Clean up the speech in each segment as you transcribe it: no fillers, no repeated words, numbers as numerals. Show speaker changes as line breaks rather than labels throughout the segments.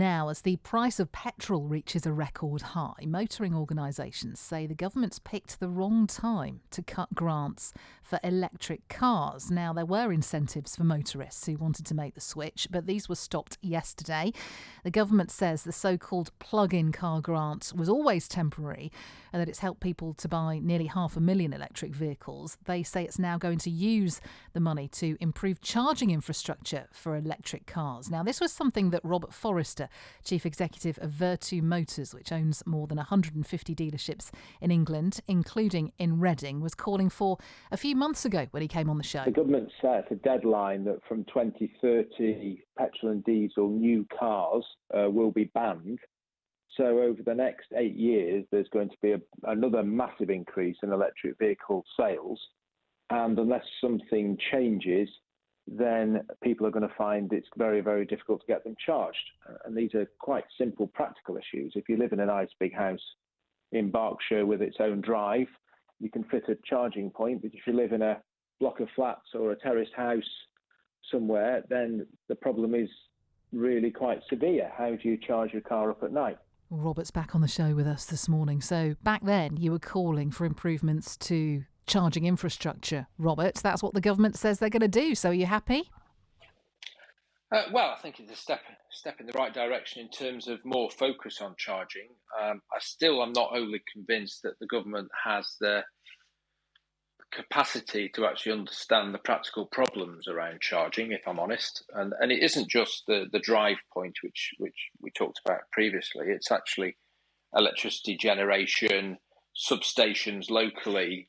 now as the price of petrol reaches a record high. Motoring organisations say the government's picked the wrong time to cut grants for electric cars. Now, there were incentives for motorists who wanted to make the switch, but these were stopped yesterday. The government says the so-called plug-in car grant was always temporary and that it's helped people to buy nearly 500,000 electric vehicles. They say it's now going to use the money to improve charging infrastructure for electric cars. Now, this was something that Robert Forrester, Chief Executive of Vertu Motors, which owns more than 150 dealerships in England, including in Reading, was calling for a few months ago when he came on the show.
The government set a deadline that from 2030, petrol and diesel new cars will be banned. So over the next 8 years, there's going to be another massive increase in electric vehicle sales. And unless something changes, then people are going to find it's very, very difficult to get them charged. And these are quite simple, practical issues. If you live in a nice big house in Berkshire with its own drive, you can fit a charging point. But if you live in a block of flats or a terraced house somewhere, then the problem is really quite severe. How do you charge your car up at night?
Robert's back on the show with us this morning. So back then you were calling for improvements to charging infrastructure, Robert. That's what the government says they're going to do. So are you happy?
Well, I think it's a step in the right direction in terms of more focus on charging. I'm not wholly convinced that the government has the capacity to actually understand the practical problems around charging, if I'm honest. And it isn't just the drive point, which we talked about previously. It's actually electricity generation, substations locally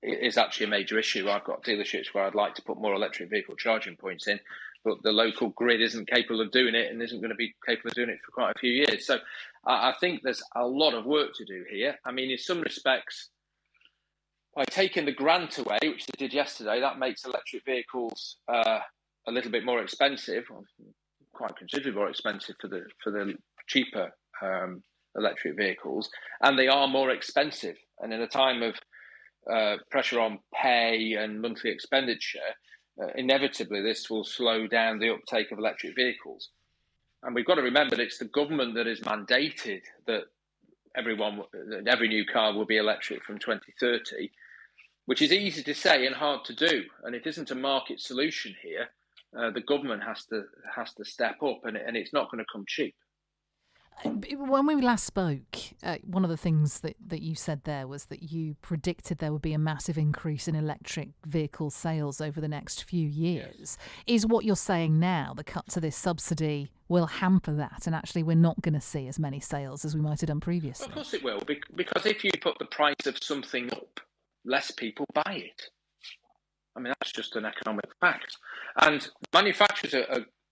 is actually a major issue. I've got dealerships where I'd like to put more electric vehicle charging points in, but the local grid isn't capable of doing it and isn't going to be capable of doing it for quite a few years. So I think there's a lot of work to do here. I mean, in some respects, by taking the grant away, which they did yesterday, that makes electric vehicles a little bit more expensive, quite considerably more expensive for the cheaper electric vehicles, and they are more expensive. And in a time of pressure on pay and monthly expenditure, inevitably this will slow down the uptake of electric vehicles. And we've got to remember that it's the government that has mandated that every new car will be electric from 2030, which is easy to say and hard to do. And it isn't a market solution here. The government has to step up, and it's not going to come cheap.
When we last spoke, one of the things that you said there was that you predicted there would be a massive increase in electric vehicle sales over the next few years. Yes. Is what you're saying now, the cut to this subsidy will hamper that, and actually we're not going to see as many sales as we might have done previously?
Well, of course it will, because if you put the price of something up, less people buy it. I mean, that's just an economic fact. And manufacturers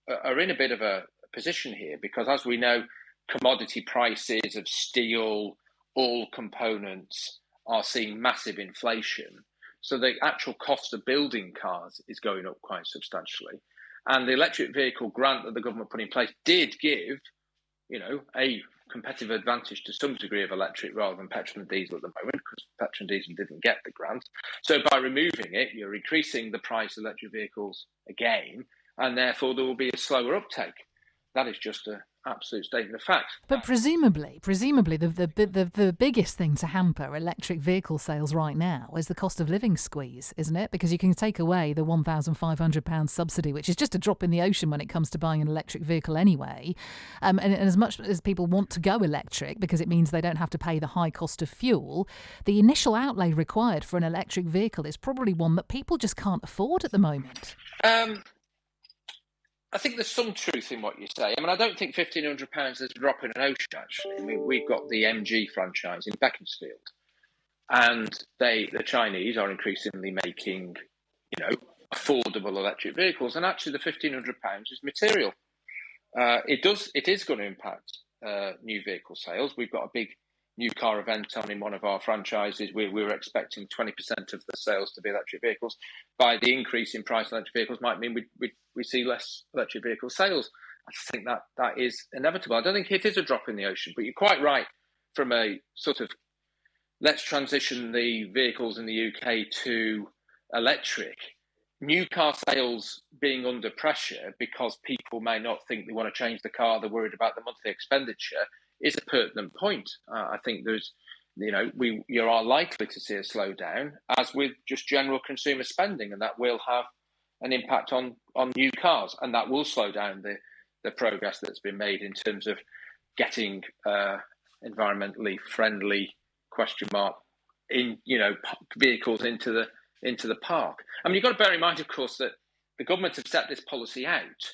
are in a bit of a position here because, as we know, commodity prices of steel, all components are seeing massive inflation. So the actual cost of building cars is going up quite substantially. And the electric vehicle grant that the government put in place did give, a competitive advantage to some degree of electric rather than petrol and diesel at the moment, because petrol and diesel didn't get the grant. So by removing it, you're increasing the price of electric vehicles again, and therefore there will be a slower uptake. That is just an absolute statement of fact.
But presumably, the biggest thing to hamper electric vehicle sales right now is the cost of living squeeze, isn't it? Because you can take away the £1,500 subsidy, which is just a drop in the ocean when it comes to buying an electric vehicle anyway. And as much as people want to go electric because it means they don't have to pay the high cost of fuel, the initial outlay required for an electric vehicle is probably one that people just can't afford at the moment.
I think there's some truth in what you say. I mean, I don't think £1,500 is a drop in an ocean, actually. I mean, we've got the MG franchise in Beaconsfield, and the Chinese are increasingly making, affordable electric vehicles, and actually the £1,500 is material. It is going to impact new vehicle sales. We've got a big new car event on in one of our franchises. We were expecting 20% of the sales to be electric vehicles. By the increase in price of electric vehicles might mean we see less electric vehicle sales. I think that is inevitable. I don't think it is a drop in the ocean, but you're quite right from a sort of let's transition the vehicles in the UK to electric. new car sales being under pressure because people may not think they want to change the car, they're worried about the monthly expenditure, is a pertinent point. I think you are likely to see a slowdown, as with just general consumer spending, and that will have an impact on new cars, and that will slow down the progress that's been made in terms of getting environmentally friendly vehicles into the park. I mean, you've got to bear in mind, of course, that the government have set this policy out.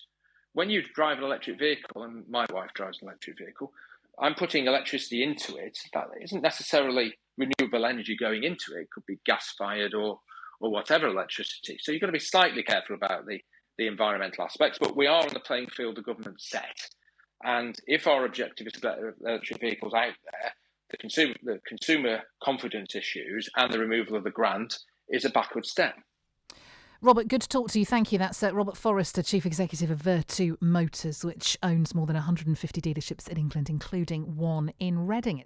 When you drive an electric vehicle, and my wife drives an electric vehicle, I'm putting electricity into it. That isn't necessarily renewable energy going into it. It could be gas-fired or whatever electricity. So you've got to be slightly careful about the environmental aspects. But we are on the playing field the government set. And if our objective is to get electric vehicles out there, the consumer confidence issues and the removal of the grant is a backward step.
Robert, good to talk to you. Thank you. That's Robert Forrester, Chief Executive of Vertu Motors, which owns more than 150 dealerships in England, including one in Reading.